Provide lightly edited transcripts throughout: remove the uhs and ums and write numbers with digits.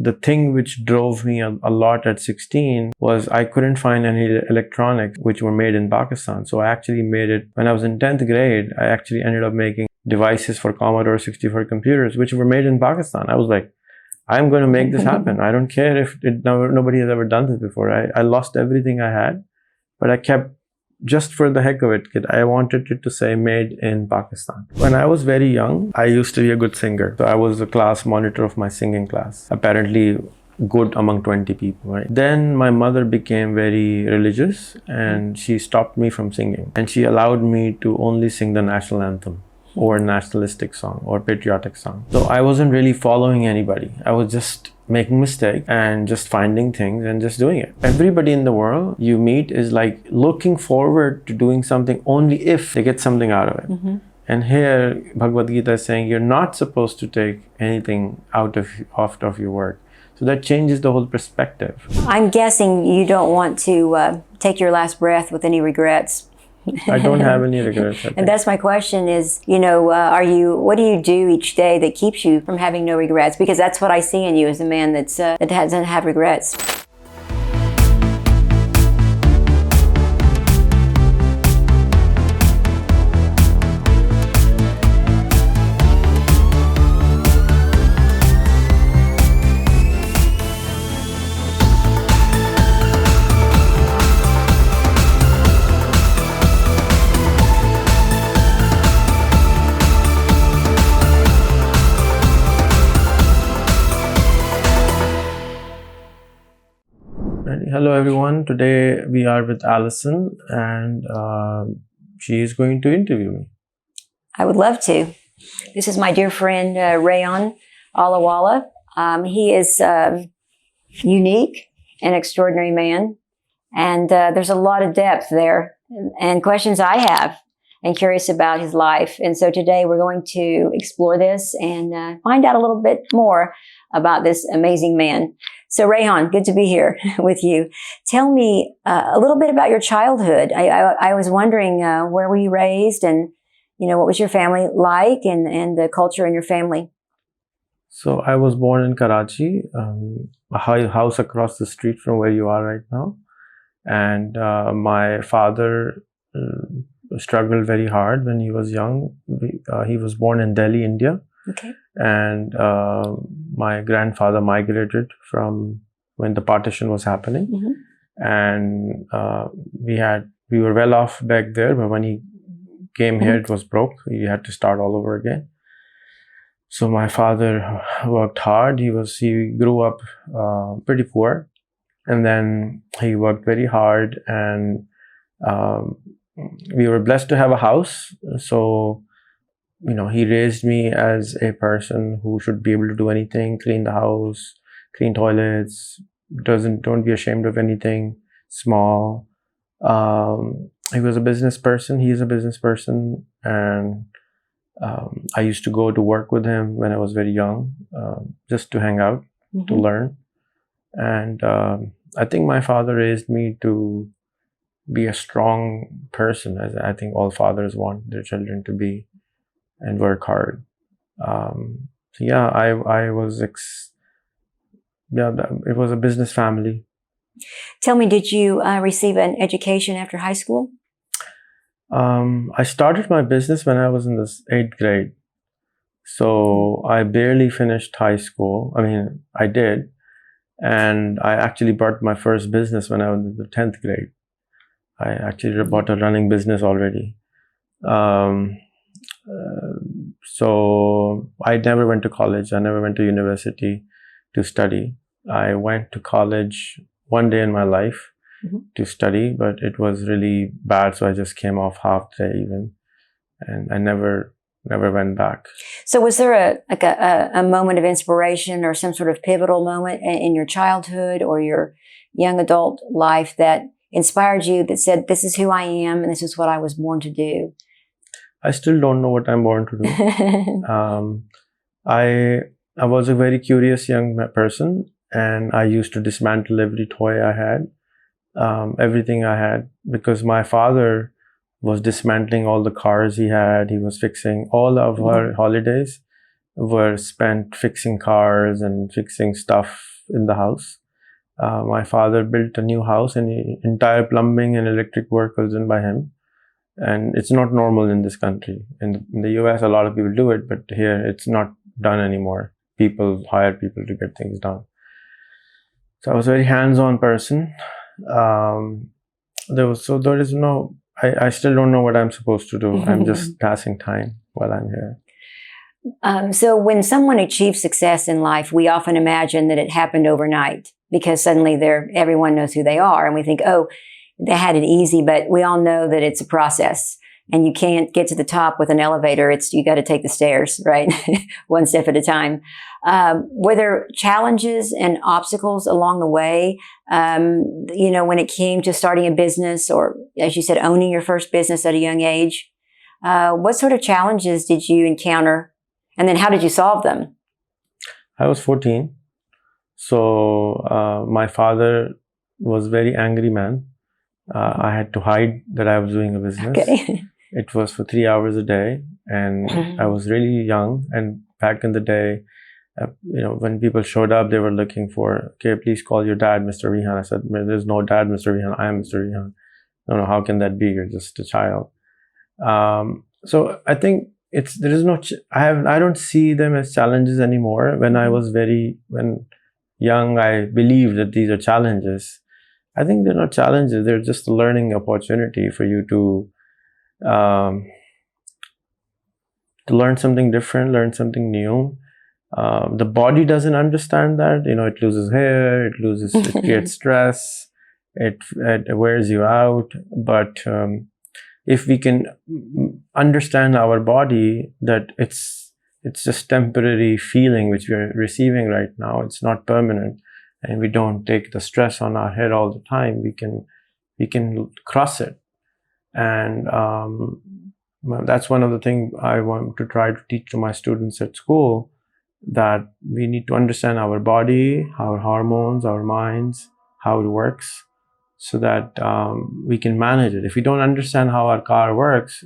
the thing which drove me a lot at 16 was I couldn't find any electronics which were made in Pakistan. So I actually made it when I was in 10th grade. I actually ended up making devices for Commodore 64 computers which were made in Pakistan. I was like, I'm going to make this happen. I don't care if nobody has ever done this before. I lost everything I had, but I kept, just for the heck of it, I wanted it to say made in Pakistan. When I was very young, I used to be a good singer. So I was the class monitor of my singing class. Apparently good among 20 people, right? Then my mother became very religious and she stopped me from singing. And she allowed me to only sing the national anthem or nationalistic song or patriotic song. So I wasn't really following anybody. I was just making mistakes and just finding things and just doing it. Everybody in the world you meet is like looking forward to doing something only if they get something out of it. Mm-hmm. And here Bhagavad Gita is saying you're not supposed to take anything out of your work. So that changes the whole perspective. I'm guessing you don't want to take your last breath with any regrets. I don't have any regrets. And that's my question is, what do you do each day that keeps you from having no regrets? Because that's what I see in you as a man that doesn't have regrets. Hello everyone, today we are with Allyson and she is going to interview me. I would love to. This is my dear friend Rehan Allahwala. He is a unique and extraordinary man, and there's a lot of depth there and questions I have and curious about his life. And so today we're going to explore this and find out a little bit more about this amazing man. So Rehan, good to be here with you. Tell me a little bit about your childhood. I was wondering where were you raised, and what was your family like, and the culture in your family? So I was born in Karachi, a house across the street from where you are right now. And my father struggled very hard when he was young. He was born in Delhi, India. Okay. And my grandfather migrated from when the partition was happening. Mm-hmm. And we were well off back there, but when he came here, it was broke. He had to start all over again. So my father worked hard. He grew up pretty poor, and then he worked very hard, and we were blessed to have a house. So he raised me as a person who should be able to do anything, clean the house, clean toilets, don't be ashamed of anything small. He was a business person. He is a business person. And I used to go to work with him when I was very young, just to hang out, mm-hmm. to learn. And I think my father raised me to be a strong person, as I think all fathers want their children to be, and work hard. So yeah, it was a business family. Tell me, did you receive an education after high school? I started my business when I was in the 8th grade. So I barely finished high school. I mean, I did. And I actually bought my first business when I was in the 10th grade. I actually bought a running business already. So I never went to college. I never went to university to study. I went to college one day in my life, mm-hmm. to study, but it was really bad. So I just came off half day even, and I never went back. So was there a moment of inspiration or some sort of pivotal moment in your childhood or your young adult life that inspired you, that said, this is who I am and this is what I was born to do? I still don't know what I'm born to do. I was a very curious young person, and I used to dismantle every toy I had, everything I had, because my father was dismantling all the cars he had. He was fixing all of our holidays. were spent fixing cars and fixing stuff in the house. My father built a new house, and the entire plumbing and electric work was done by him. And it's not normal in this country. In the US, a lot of people do it, but here it's not done anymore. People hire people to get things done. So I was a very hands-on person. There is no, I still don't know what I'm supposed to do. I'm just passing time while I'm here. So when someone achieves success in life, we often imagine that it happened overnight because suddenly everyone knows who they are. And we think, oh, they had it easy, but we all know that it's a process and you can't get to the top with an elevator. You got to take the stairs, right? One step at a time. Were there challenges and obstacles along the way? When it came to starting a business or, as you said, owning your first business at a young age, what sort of challenges did you encounter? And then how did you solve them? I was 14. So my father was a very angry man. I had to hide that I was doing a business. Okay. It was for 3 hours a day, and I was really young. And back in the day, when people showed up, they were looking for, okay, please call your dad, Mr. Rehan. I said, there's no dad, Mr. Rehan. I am Mr. Rehan. No, how can that be? You're just a child. So I think I don't see them as challenges anymore. When I was when young, I believed that these are challenges. I think they're not challenges. They're just a learning opportunity for you to learn something different, learn something new. The body doesn't understand that. It loses hair, it creates stress, it wears you out. But if we can understand our body, that it's just temporary feeling which we are receiving right now, it's not permanent, and we don't take the stress on our head all the time, we can cross it. And that's one of the things I want to try to teach to my students at school, that we need to understand our body, our hormones, our minds, how it works, so that we can manage it. If we don't understand how our car works,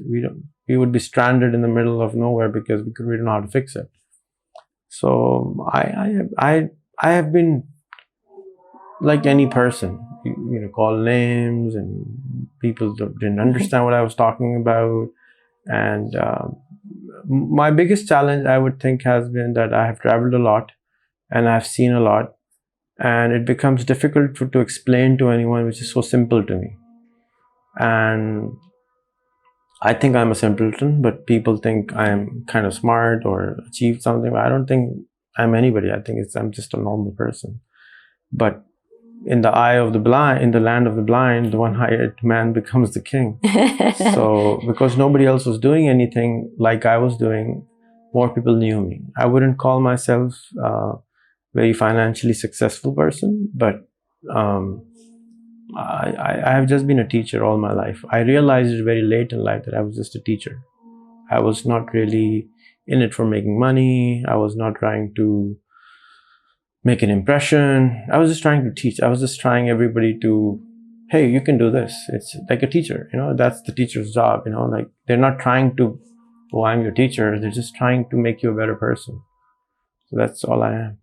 we would be stranded in the middle of nowhere because we don't know how to fix it. So I have been like any person, call names, and people didn't understand what I was talking about. And my biggest challenge, I would think, has been that I have traveled a lot and I've seen a lot. And it becomes difficult to explain to anyone, which is so simple to me. And I think I'm a simpleton, but people think I'm kind of smart or achieved something. But I don't think I'm anybody. I think I'm just a normal person. But in the eye of the blind, in the land of the blind, the one-eyed man becomes the king. So because nobody else was doing anything like I was doing, more people knew me. I wouldn't call myself very financially successful person, but I have just been a teacher all my life. I realized it very late in life that I was just a teacher. I was not really in it for making money. I was not trying to make an impression. I was just trying to teach. I was just trying everybody to, hey, you can do this. It's like a teacher, that's the teacher's job, like they're not trying to, oh, I'm your teacher. They're just trying to make you a better person. So that's all I am.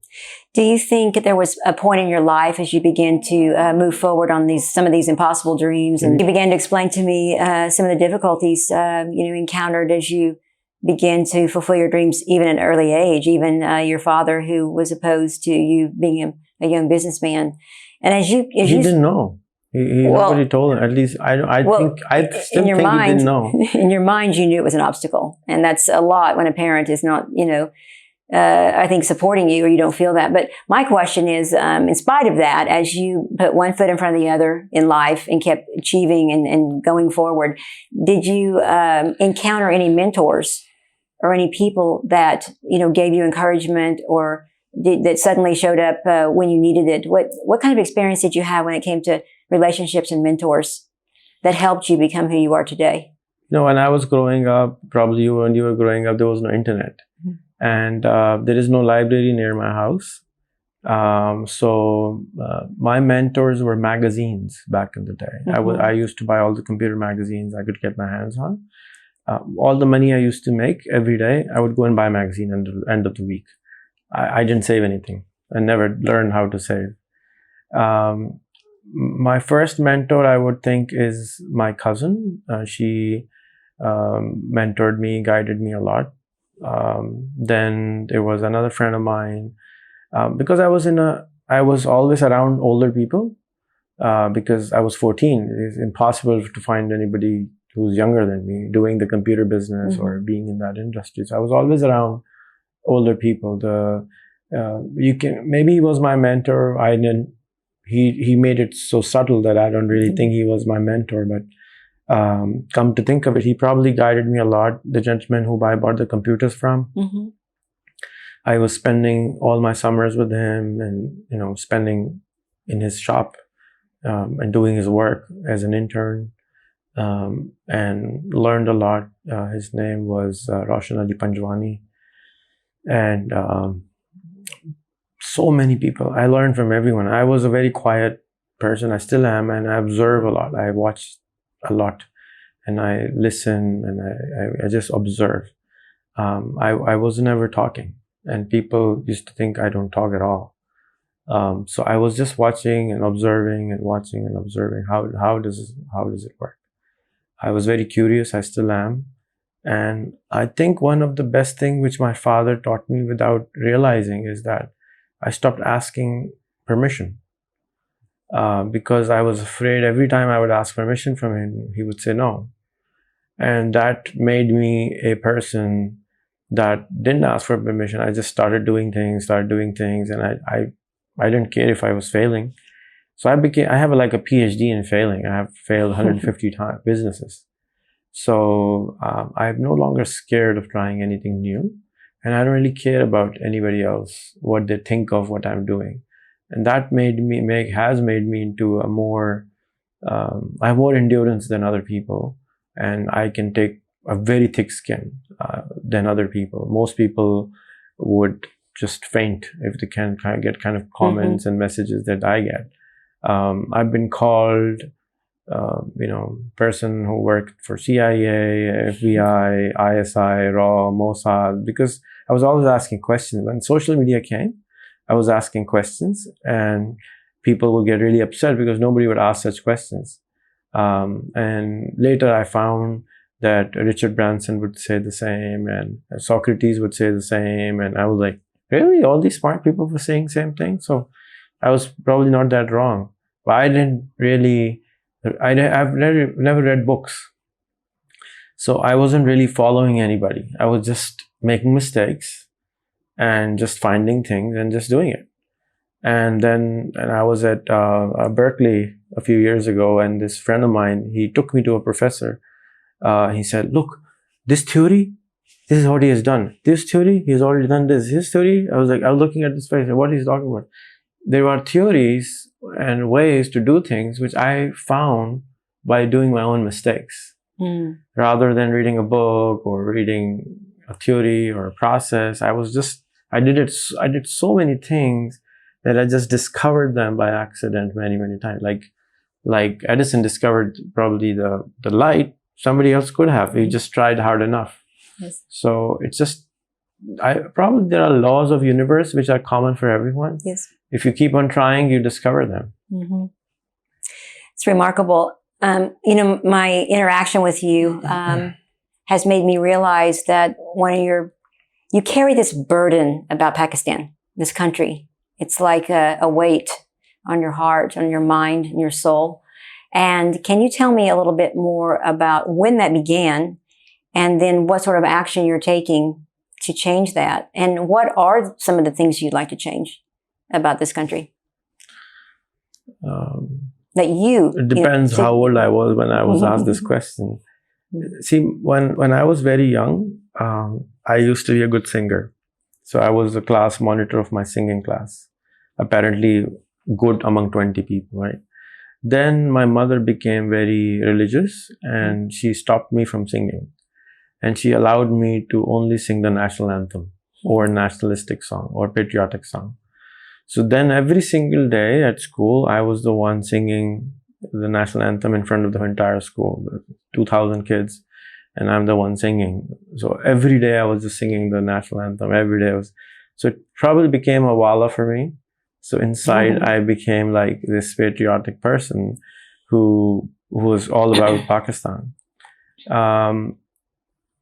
Do you think there was a point in your life as you began to move forward on some of these impossible dreams, and you began to explain to me some of the difficulties you encountered as you began to fulfill your dreams, even at an early age? Even your father, who was opposed to you being a young businessman, and he didn't know. Nobody told him. At least I still think he didn't know. In your mind, you knew it was an obstacle, and that's a lot when a parent is not, I think, supporting you, or you don't feel that. But my question is, in spite of that, as you put one foot in front of the other in life and kept achieving and going forward, did you encounter any mentors or any people that, gave you encouragement, or that suddenly showed up when you needed it? What kind of experience did you have when it came to relationships and mentors that helped you become who you are today? When I was growing up, probably when you were growing up, there was no internet. And there is no library near my house. So my mentors were magazines back in the day. I used to buy all the computer magazines I could get my hands on. All the money I used to make every day, I would go and buy a magazine at the end of the week. I didn't save anything. I never learned how to save. My first mentor, I would think, is my cousin. She mentored me, guided me a lot. Then there was another friend of mine, because I was always around older people, because I was 14. It's impossible to find anybody who's younger than me doing the computer business or being in that industry. So I was always around older people. Maybe he was my mentor. I didn't. He made it so subtle that I don't really think he was my mentor. But come to think of it, he probably guided me a lot. The gentleman who I bought the computers from, I was spending all my summers with him, and spending in his shop and doing his work as an intern, and learned a lot. His name was Roshan Ali Panjwani, and so many people. I learned from everyone. I was a very quiet person. I still am, and I observe a lot. I watch a lot, and I listen, and I just observe. I was never talking, and people used to think I don't talk at all. So I was just watching and observing and watching and observing. How does it work? I was very curious. I still am. And I think one of the best things which my father taught me without realizing is that I stopped asking permission, because I was afraid every time I would ask permission from him, he would say no. And that made me a person that didn't ask for permission. I just started doing things, and I didn't care if I was failing. So I have like a PhD in failing. I have failed 150 times businesses. So I'm no longer scared of trying anything new, and I don't really care about anybody else, what they think of what I'm doing. And that has made me into a more, I have more endurance than other people, and I can take a very thick skin than other people. Most people would just faint if they can get kind of comments and messages that I get. I've been called, person who worked for CIA, FBI, ISI, RAW, Mossad, because I was always asking questions. When social media came, I was asking questions, and people would get really upset because nobody would ask such questions. And later I found that Richard Branson would say the same, and Socrates would say the same, and I was like, really? All these smart people were saying the same thing? So I was probably not that wrong. But I've never read books. So I wasn't really following anybody. I was just making mistakes and just finding things and just doing it. And I was at Berkeley a few years ago, and this friend of mine, he took me to a professor. He said, look, this theory, this is what he has done. This theory, he's already done this. His theory, I was looking at this face, what he's talking about. There are theories and ways to do things which I found by doing my own mistakes, rather than reading a book or reading a theory or a process. I did so many things that I just discovered them by accident many, many times. Like Edison discovered probably the light. Somebody else could have. He just tried hard enough. Yes. So it's just, probably there are laws of universe which are common for everyone. Yes. If you keep on trying, you discover them. It's remarkable. My interaction with you has made me realize that you carry this burden about Pakistan, this country. It's like a weight on your heart, on your mind, and your soul. And can you tell me a little bit more about when that began, and then what sort of action you're taking to change that? And what are some of the things you'd like to change about this country? It depends how old I was when I was asked this question. See, when I was very young, I used to be a good singer. So I was the class monitor of my singing class. Apparently good among 20 people, right? Then my mother became very religious, and she stopped me from singing. And she allowed me to only sing the national anthem or nationalistic song or patriotic song. So then every single day at school, I was the one singing the national anthem in front of the entire school, 2,000 kids. and I'm the one singing. So every day I was just singing the national anthem. Every day so it probably became a wala for me. So inside I became like this patriotic person who was all about Pakistan.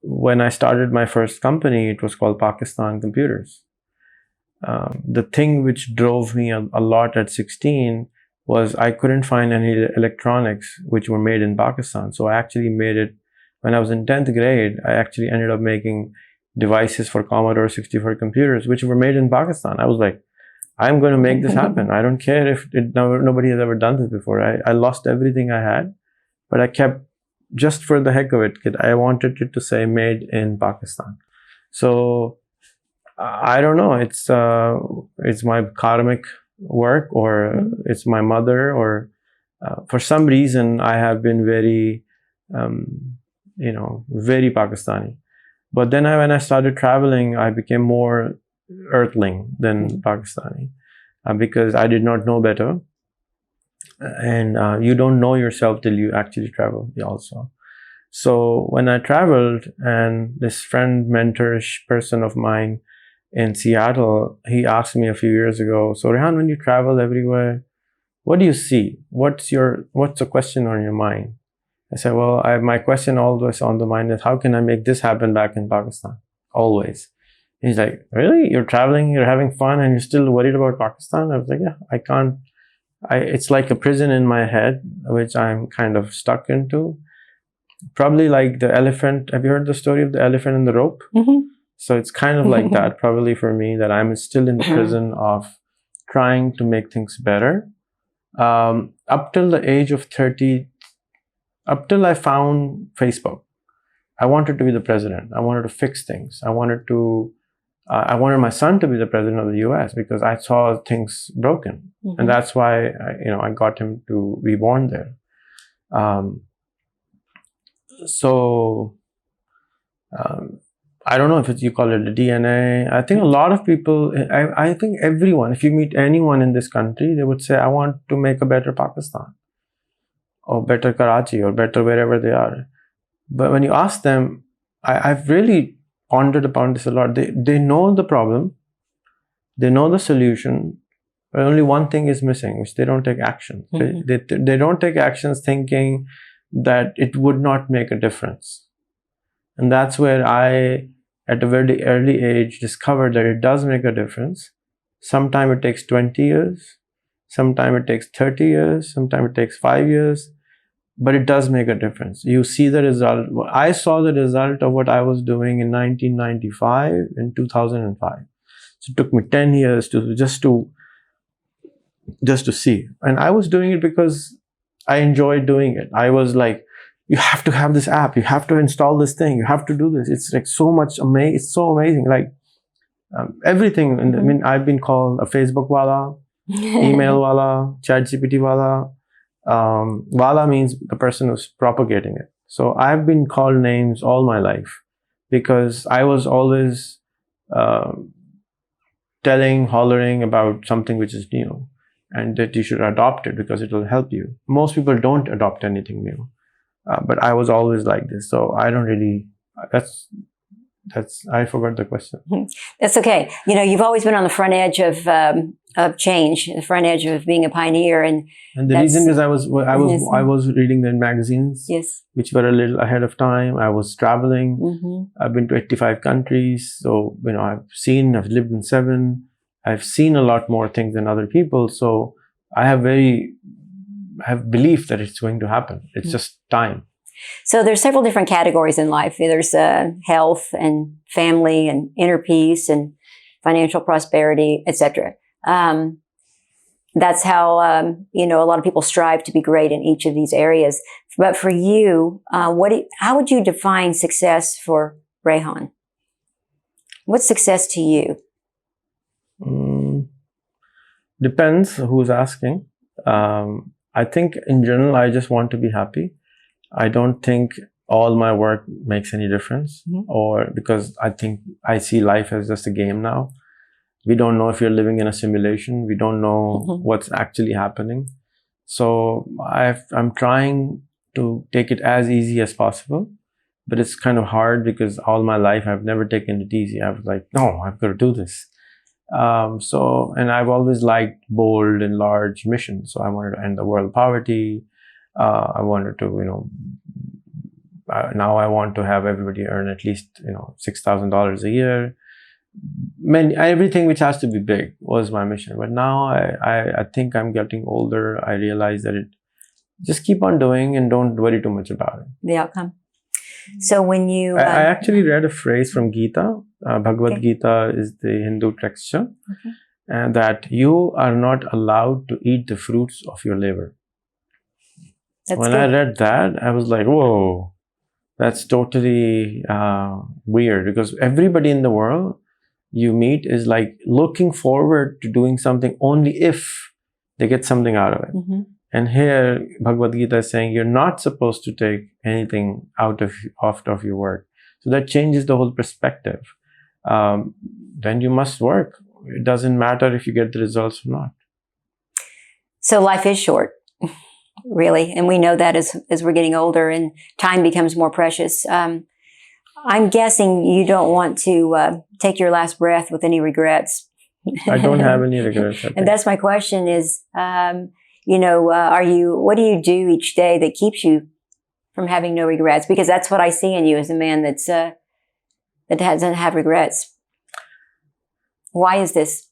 When I started my first company, it was called Pakistan Computers. The thing which drove me a lot at 16 was I couldn't find any electronics which were made in Pakistan. So I actually made it when I was in 10th grade. I actually ended up making devices for Commodore 64 computers, which were made in Pakistan. I was like, I'm going to make this happen. I don't care if nobody has ever done this before. I lost everything I had, but I kept, just for the heck of it, I wanted it to say made in Pakistan. So I don't know. It's my karmic work, or it's my mother, or for some reason I have been very, very Pakistani. But then when I started traveling, I became more earthling than Pakistani because I did not know better. And you don't know yourself till you actually travel also. So when I traveled, and this friend, mentor-ish person of mine in Seattle, he asked me a few years ago, so Rehan, when you travel everywhere, what do you see? What's the question on your mind? I said, well, my question always on the mind is, how can I make this happen back in Pakistan? Always. He's like, really? You're traveling, you're having fun, and you're still worried about Pakistan? I was like, yeah, I can't. It's like a prison in my head, which I'm kind of stuck into. Probably like the elephant. Have you heard the story of the elephant and the rope? So it's kind of like that, probably for me, that I'm still in the prison of trying to make things better. Up till the age of 30, up till I found Facebook, I wanted to be the president. I wanted to fix things. I wanted my son to be the president of the US because I saw things broken. And that's why I got him to be born there. I don't know if you call it the DNA. I think a lot of people, I think everyone, if you meet anyone in this country, they would say, I want to make a better Pakistan, or better Karachi, or better wherever they are. But when you ask them, I've really pondered upon this a lot. They know the problem, they know the solution, but only one thing is missing, which they don't take action. They don't take actions thinking that it would not make a difference. And that's where I, at a very early age, discovered that it does make a difference. Sometimes it takes 20 years, sometimes it takes 30 years, sometimes it takes 5 years, but it does make a difference. You see the result. I saw the result of what I was doing in 1995, in 2005. So it took me 10 years just to see. And I was doing it because I enjoyed doing it. I was like, you have to have this app, you have to install this thing, you have to do this. It's like so much amazing. It's so amazing. Like everything. I mean, I've been called a Facebook wala, email wala, ChatGPT wala. Wala means the person who's propagating it. So I've been called names all my life because I was always hollering about something which is new, and that you should adopt it because it will help you. Most people don't adopt anything new. But I was always like this. So I don't really, I forgot the question. That's okay. You've always been on the front edge of change, the front edge of being a pioneer. And the reason is I was reading the magazines, yes, which were a little ahead of time. I was traveling. I've been to 85 countries. So, I've lived in 7. I've seen a lot more things than other people. So I have belief that it's going to happen. It's just time. So there's several different categories in life. There's health and family and inner peace and financial prosperity, etc. That's how, a lot of people strive to be great in each of these areas. But for you, how would you define success for Rehan? What's success to you? Depends who's asking. I think in general, I just want to be happy. I don't think all my work makes any difference, or because I think I see life as just a game now. We don't know if you're living in a simulation. We don't know what's actually happening. So I'm trying to take it as easy as possible, but it's kind of hard because all my life I've never taken it easy. I was like, no, I've got to do this. And I've always liked bold and large missions. So I wanted to end the world poverty. I wanted to, now I want to have everybody earn at least, $6,000 a year. Everything which has to be big was my mission. But now I think I'm getting older. I realize that just keep on doing and don't worry too much about it. The outcome. So when you... I actually read a phrase from Gita. Bhagavad Gita is the Hindu texture. And that you are not allowed to eat the fruits of your labor. When I read that, I was like, whoa, that's totally weird, because everybody in the world you meet is like looking forward to doing something only if they get something out of it. And here Bhagavad Gita is saying you're not supposed to take anything out of your work. So that changes the whole perspective. Then you must work. It doesn't matter if you get the results or not. So life is short, really. And we know that as we're getting older and time becomes more precious. I'm guessing you don't want to take your last breath with any regrets. I don't have any regrets. And that's my question is, what do you do each day that keeps you from having no regrets? Because that's what I see in you as a man that doesn't have regrets. Why is this?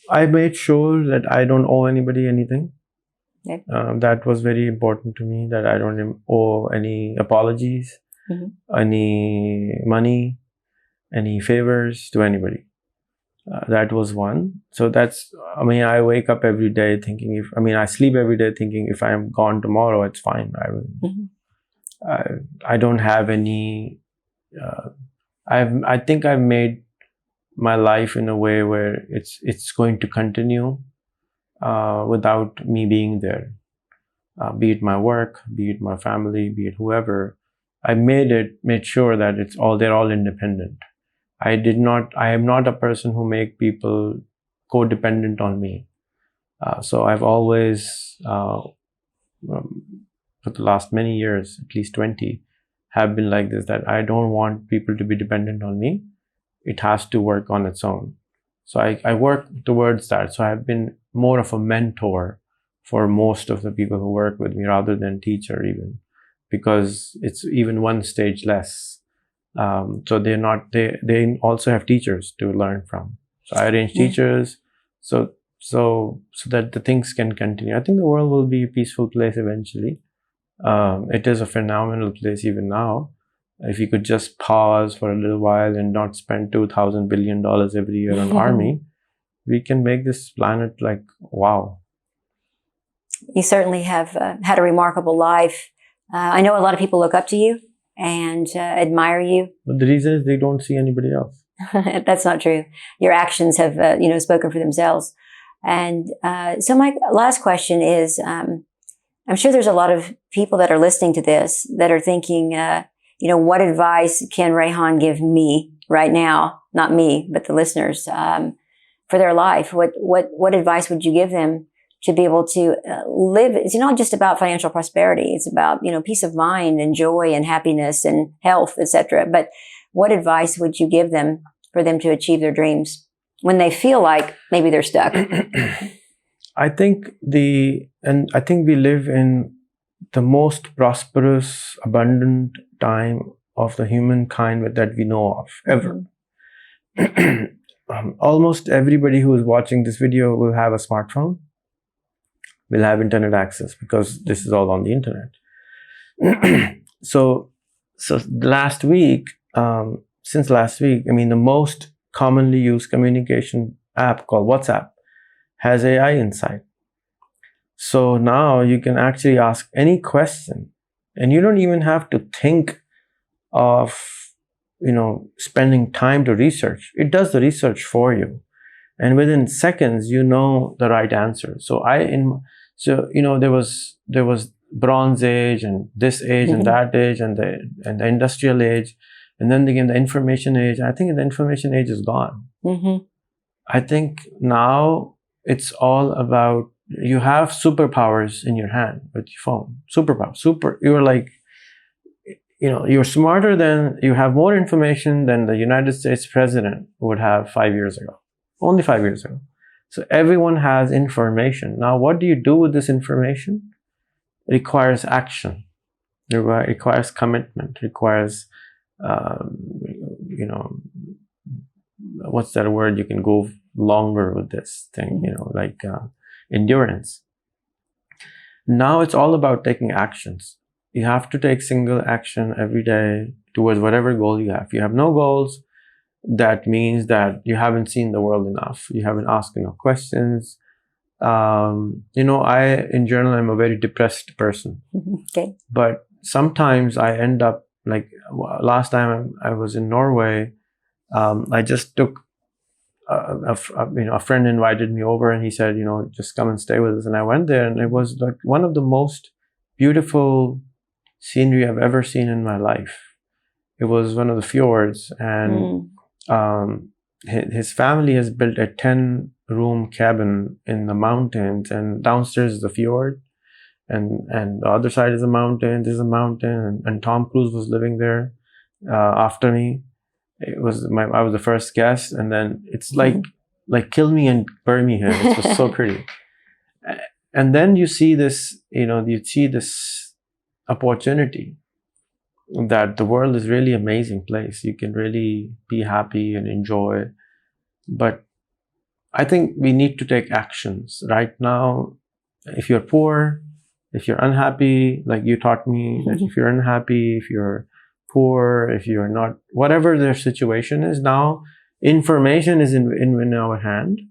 I made sure that I don't owe anybody anything. Okay. That was very important to me, that I don't owe any apologies, any money, any favors to anybody. That was one. So I wake up every day thinking I sleep every day thinking if I am gone tomorrow, it's fine. I don't have any, I think I've made my life in a way where it's going to continue without me being there. Be it my work, be it my family, be it whoever. I made sure that they're all independent. I am not a person who make people codependent on me. So I've always, for the last many years, at least 20, have been like this, that I don't want people to be dependent on me. It has to work on its own. So I work towards that. So I've been more of a mentor for most of the people who work with me rather than teacher even, because it's even one stage less. So they also have teachers to learn from. So I arrange teachers so that the things can continue. I think the world will be a peaceful place eventually. It is a phenomenal place even now. If you could just pause for a little while and not spend $2,000 billion every year on army, we can make this planet like, wow. You certainly have had a remarkable life. I know a lot of people look up to you and admire you. But the reason is they don't see anybody else. That's not true. Your actions have, spoken for themselves. And so my last question is, I'm sure there's a lot of people that are listening to this that are thinking, what advice can Rehan give me right now? Not me, but the listeners, for their life. What advice would you give them to be able to live? It's not just about financial prosperity. It's about, peace of mind and joy and happiness and health, etc. But what advice would you give them for them to achieve their dreams when they feel like maybe they're stuck? I think we live in the most prosperous, abundant time of the humankind that we know of ever. Almost everybody who is watching this video will have a smartphone, will have internet access, because this is all on the internet. So last week, since last week, the most commonly used communication app called WhatsApp has AI inside. So now you can actually ask any question, and you don't even have to think of, spending time to research. It does the research for you, and within seconds, you know the right answer. So there was Bronze Age and this age and that age and the industrial age, and then again the information age. I think the information age is gone. I think now it's all about, you have superpowers in your hand with your phone. Superpower. You're like, you're smarter than, you have more information than the United States president would have 5 years ago. Only 5 years ago. So everyone has information. Now, what do you do with this information? It requires action. It requires commitment. It requires, what's that word? You can go longer with this thing, like endurance. Now it's all about taking actions. You have to take single action every day towards whatever goal you have. If you have no goals, that means that you haven't seen the world enough. You haven't asked enough questions. In general, I'm a very depressed person. Okay. But sometimes I end up, like last time I was in Norway, I just took a friend invited me over, and he said, just come and stay with us. And I went there, and it was like one of the most beautiful scenery I've ever seen in my life. It was one of the fjords, and his family has built a 10-room cabin in the mountains, and downstairs is the fjord, and the other side is a mountain. There's a mountain, and Tom Cruise was living there after me. I was the first guest, and then it's like kill me and burn me here. It was so pretty. And then you see this, opportunity that the world is really amazing place. You can really be happy and enjoy. But I think we need to take actions right now. If you're poor, if you're unhappy, like you taught me, that if you're unhappy, if you're poor, if you're not, whatever their situation is now, information is in our hand.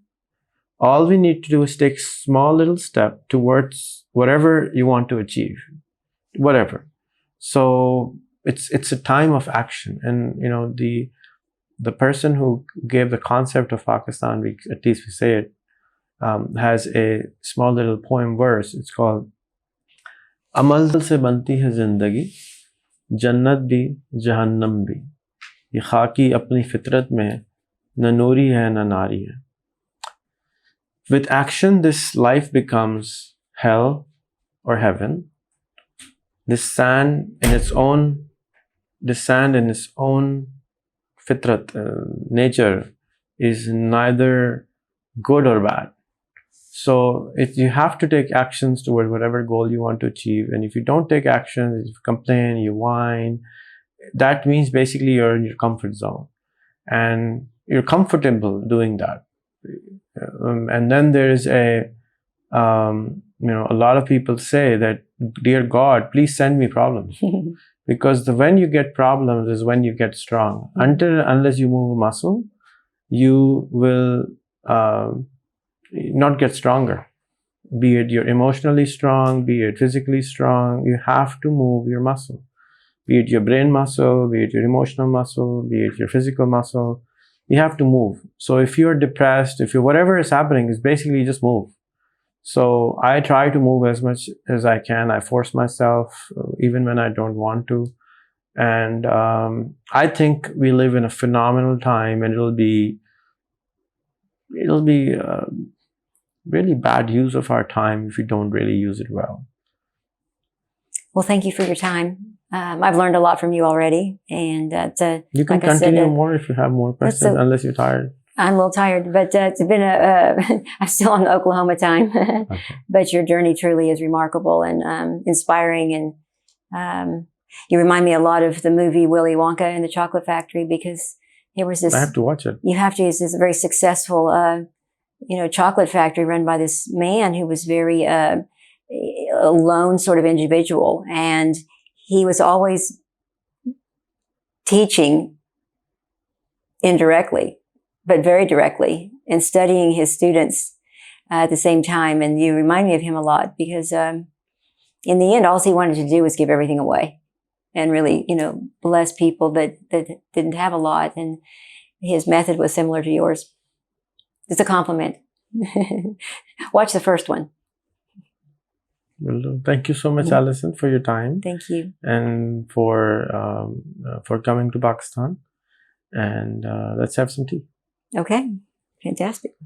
All we need to do is take small little step towards whatever you want to achieve, whatever. So it's a time of action. And the person who gave the concept of Pakistan, at least we say it, has a small little poem verse. It's called Amal se banti hai zindagi, jannat bhi, jahannam bhi. Ye khaki apni fitrat mein, na noori hai na nari hai. With action, this life becomes hell or heaven. This sand in its own fitrat, nature, is neither good or bad. So you have to take actions toward whatever goal you want to achieve. And if you don't take actions, you complain, you whine, that means basically you're in your comfort zone. And you're comfortable doing that. And then there's a lot of people say that, dear God, please send me problems. Because when you get problems is when you get strong. Unless you move a muscle, you will not get stronger. Be it you're emotionally strong, be it physically strong, you have to move your muscle. Be it your brain muscle, be it your emotional muscle, be it your physical muscle, you have to move. So if you're depressed, whatever is happening, is basically just move. So I try to move as much as I can. I force myself, even when I don't want to. And I think we live in a phenomenal time, and it'll be really bad use of our time if we don't really use it well. Well, thank you for your time. I've learned a lot from you already, and you can continue more if you have more questions, unless you're tired. I'm a little tired, but it's been I'm still on the Oklahoma time. Okay. But your journey truly is remarkable and inspiring, and you remind me a lot of the movie Willy Wonka and the Chocolate Factory, because there was this. I have to watch it. You have to. It's this very successful, chocolate factory run by this man who was very a lone sort of individual, and he was always teaching indirectly, but very directly, and studying his students at the same time. And you remind me of him a lot, because in the end, all he wanted to do was give everything away and really, bless people that didn't have a lot. And his method was similar to yours. It's a compliment. Watch the first one. Well, thank you so much, Allyson, for your time. Thank you. And for coming to Pakistan. And let's have some tea. Okay. Fantastic.